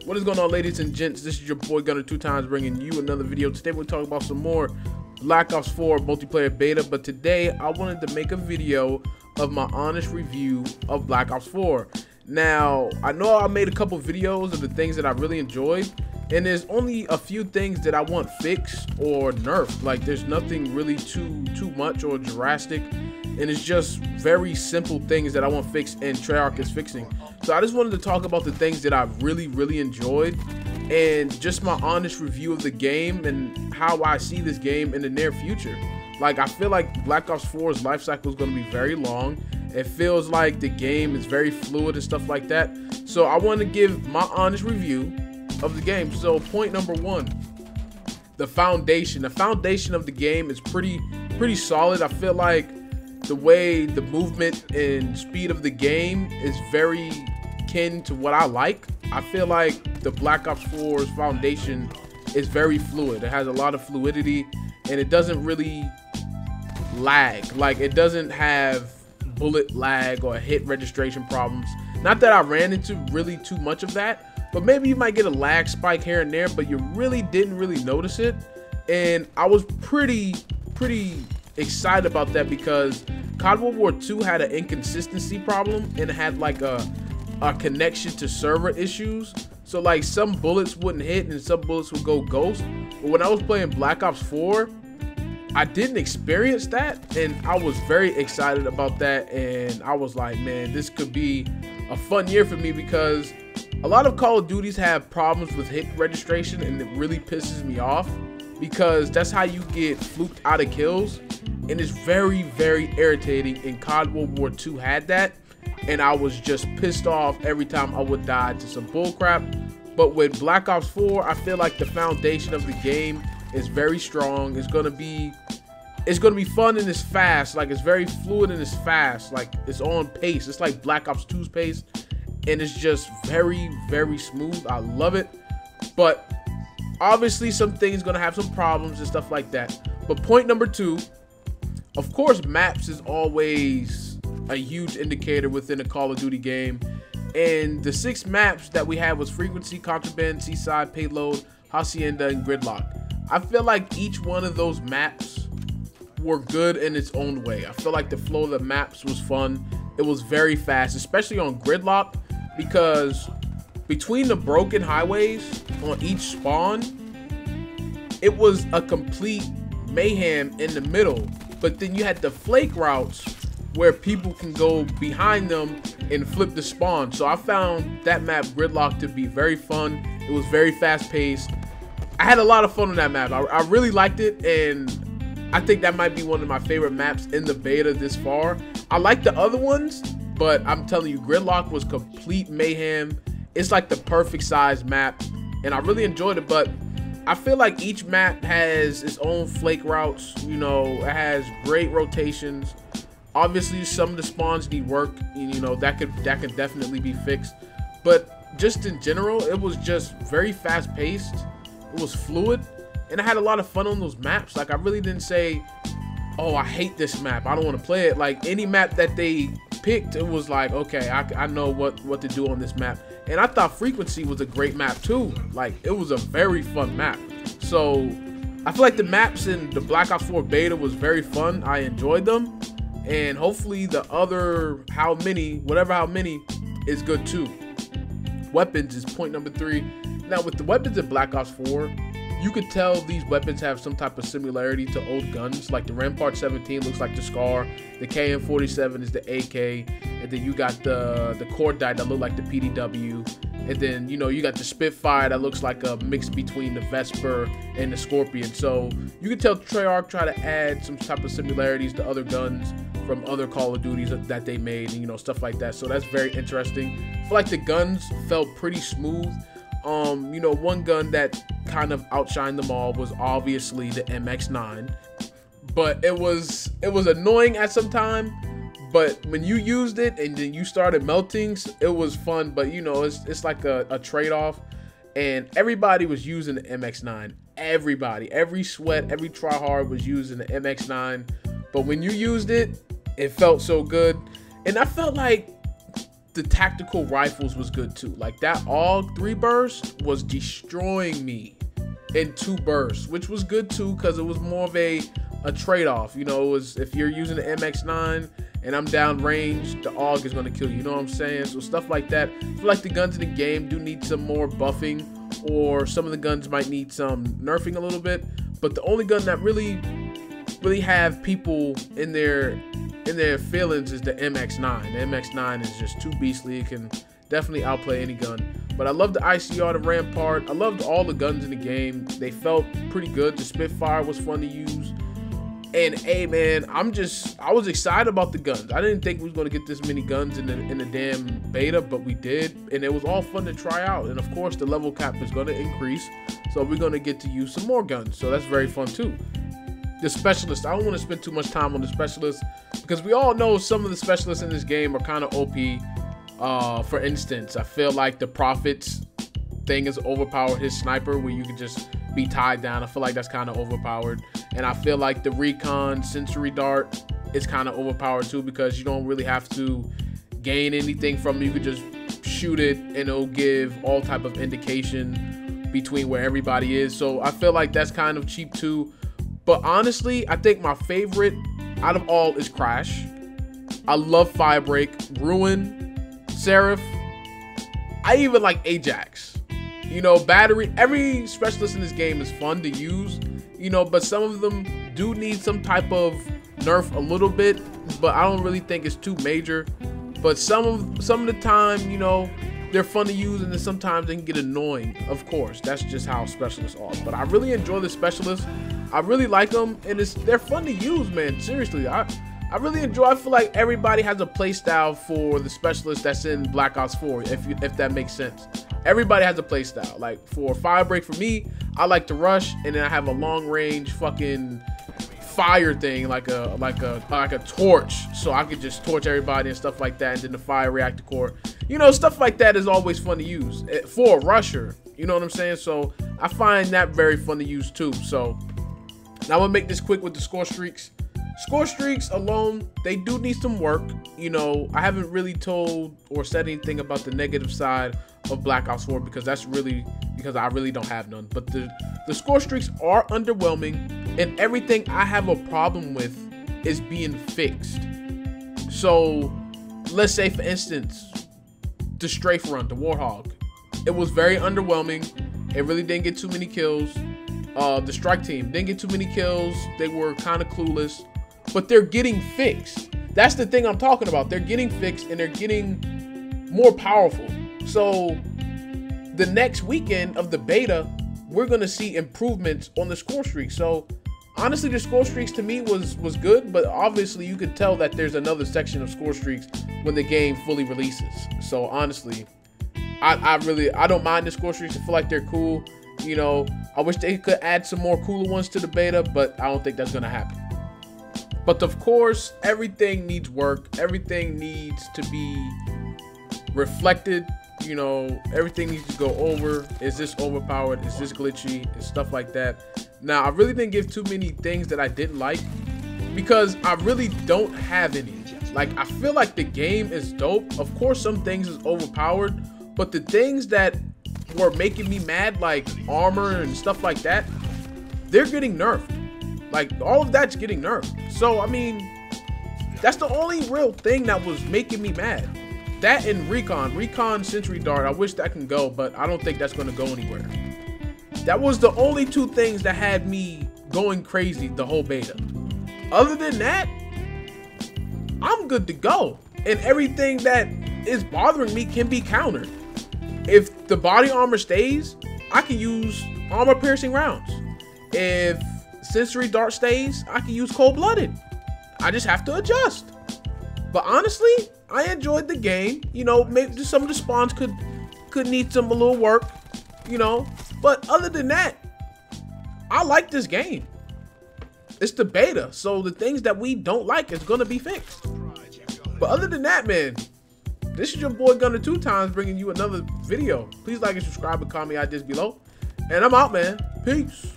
What is going on, ladies and gents? This is your boy Gunner 2 times bringing you another video. Today we'll talk about some more Black Ops 4 multiplayer beta, but today I wanted to make a video of my honest review of Black Ops 4. Now, I know I made a couple videos of the things that I really enjoyed, and there's only a few things that I want fixed or nerfed. Like, there's nothing really too much or drastic, and it's just very simple things that I want fixed and Treyarch is fixing. So I just wanted to talk about the things that I really enjoyed and just my honest review of the game and how I see this game in the near future. Like, I feel like Black Ops 4's life cycle is going to be very long. It feels like the game is very fluid and stuff like that. So I want to give my honest review of the game. So point number one, the foundation. The foundation of the game is pretty solid. I feel like the way the movement and speed of the game is very kin to what I like. I feel like the Black Ops 4's foundation is very fluid. It has a lot of fluidity and it doesn't really lag. Like, it doesn't have bullet lag or hit registration problems. Not that I ran into really too much of that, but maybe you might get a lag spike here and there, but you really didn't really notice it. And I was pretty excited about that because Cod Bo4 had an inconsistency problem and it had like a connection to server issues. So like some bullets wouldn't hit and some bullets would go ghost. But when I was playing Black Ops 4, I didn't experience that, and I was very excited about that. And I was like, man, this could be a fun year for me because a lot of Call of Duties have problems with hit registration, and it really pisses me off because that's how you get fluked out of kills, and it's very irritating. And Cod Bo4 had that, and I was just pissed off every time I would die to some bullcrap. But with Black Ops 4, I feel like the foundation of the game is very strong. It's gonna be fun and it's fast. Like, it's very fluid and it's fast. Like, it's on pace. It's like Black Ops 2's pace, and it's just very smooth. I love it. But obviously some things gonna have some problems and stuff like that. But point number two, of course, maps is always a huge indicator within a Call of Duty game. And the 6 maps that we had was Frequency, Contraband, Seaside, Payload, Hacienda, and Gridlock. I feel like each one of those maps were good in its own way. I feel like the flow of the maps was fun. It was very fast, especially on Gridlock, because between the broken highways on each spawn, it was a complete mayhem in the middle. But then you had the flake routes where people can go behind them and flip the spawn. So I found that map, Gridlock, to be very fun. It was very fast paced. I had a lot of fun on that map. I really liked it, and I think that might be one of my favorite maps in the beta this far. I like the other ones, but I'm telling you, Gridlock was complete mayhem. It's like the perfect size map, and I really enjoyed it. But I feel like each map has its own flake routes. You know, it has great rotations. Obviously, some of the spawns need work. You know, that could definitely be fixed. But just in general, it was just very fast paced. It was fluid, and I had a lot of fun on those maps. Like, I really didn't say, oh, I hate this map, I don't want to play it. Like, any map that they picked, it was like, okay, I know what to do on this map. And I thought Frequency was a great map too. Like, it was a very fun map. So I feel like the maps in the Black Ops 4 beta was very fun. I enjoyed them, and hopefully the other whatever how many is good too. Weapons is point number 3. Now, with the weapons in Black Ops 4, you could tell these weapons have some type of similarity to old guns. Like, the Rampart 17 looks like the Scar, the KN47 is the AK, and then you got the Cordite that look like the PDW, and then, you know, you got the Spitfire that looks like a mix between the Vesper and the Scorpion. So you can tell Treyarch try to add some type of similarities to other guns from other Call of Duties that they made, and, you know, stuff like that. So that's very interesting. I feel like the guns felt pretty smooth. You know, one gun that kind of outshined them all was obviously the MX9, but it was annoying at some time. But when you used it and then you started melting, it was fun. But, you know, it's like a trade-off, and everybody was using the MX9. Every sweat, every tryhard was using the MX9. But when you used it, it felt so good, and I felt like the tactical rifles was good too. Like that AUG 3 burst was destroying me in 2 bursts, which was good too, because it was more of a trade-off. You know, it was, if you're using the MX9 and I'm down range, the AUG is going to kill you. You know what I'm saying? So stuff like that. I feel like the guns in the game do need some more buffing, or some of the guns might need some nerfing a little bit. But the only gun that really have people in their feelings is the MX9. The MX9 is just too beastly. It can definitely outplay any gun. But I love the ICR, the Rampart. I loved all the guns in the game. They felt pretty good. The Spitfire was fun to use. And hey man, I was excited about the guns. I didn't think we was gonna get this many guns in the damn beta, but we did, and it was all fun to try out. And of course, the level cap is gonna increase, so we're gonna get to use some more guns. So that's very fun too. The specialists, I don't want to spend too much time on the specialists, because we all know some of the specialists in this game are kind of OP. For instance, I feel like the Prophet's thing is overpowered. His sniper, where you can just be tied down, I feel like that's kind of overpowered. And I feel like the Recon Sensory Dart is kind of overpowered too, because you don't really have to gain anything from it. You could just shoot it and it'll give all type of indication between where everybody is. So I feel like that's kind of cheap too. But honestly, I think my favorite out of all is Crash. I love Firebreak, Ruin, Seraph. I even like Ajax. You know, Battery. Every specialist in this game is fun to use, you know, but some of them do need some type of nerf a little bit, but I don't really think it's too major. But some of the time, you know, they're fun to use, and then sometimes they can get annoying. Of course, that's just how specialists are. But I really enjoy the specialists. I really like them, and they're fun to use, man. Seriously, I really enjoy. I feel like everybody has a play style for the specialist that's in Black Ops 4, if that makes sense. Everybody has a play style. Like for Firebreak, for me, I like to rush, and then I have a long range fucking fire thing, like a torch, so I could just torch everybody and stuff like that. And then the fire reactor core, you know, stuff like that is always fun to use for a rusher. You know what I'm saying? So I find that very fun to use too. So now I'm gonna make this quick with the score streaks. Score streaks alone, they do need some work. You know, I haven't really told or said anything about the negative side of Black Ops 4, because that's really because I really don't have none. But the score streaks are underwhelming, and everything I have a problem with is being fixed. So let's say, for instance, the strafe run, the Warthog, it was very underwhelming. It really didn't get too many kills. The strike team didn't get too many kills. They were kind of clueless, but they're getting fixed. That's the thing I'm talking about. They're getting fixed, and they're getting more powerful. So the next weekend of the beta, we're going to see improvements on the score streak. So honestly, the score streaks to me was good, but obviously you could tell that there's another section of score streaks when the game fully releases. So honestly, I don't mind the score streaks. I feel like they're cool. You know, I wish they could add some more cooler ones to the beta, but I don't think that's going to happen. But of course, everything needs work. Everything needs to be reflected. You know, everything needs to go over. Is this overpowered? Is this glitchy? And stuff like that. Now, I really didn't give too many things that I didn't like, because I really don't have any. Like, I feel like the game is dope. Of course, some things is overpowered, but the things that were making me mad, like armor and stuff like that, they're getting nerfed. Like, all of that's getting nerfed. So, I mean, that's the only real thing that was making me mad. That and Recon Sensory Dart, I wish that can go, but I don't think that's going to go anywhere. That was the only two things that had me going crazy the whole beta. Other than that, I'm good to go. And everything that is bothering me can be countered. If the body armor stays, I can use armor piercing rounds. If Sensory Dart stays, I can use cold-blooded. I just have to adjust. But honestly, I enjoyed the game. You know, maybe some of the spawns could need a little work, you know. But other than that, I like this game. It's the beta, so the things that we don't like is gonna be fixed. But other than that, man, this is your boy Gunner 2 times bringing you another video. Please like and subscribe and comment ideas below. And I'm out, man. Peace.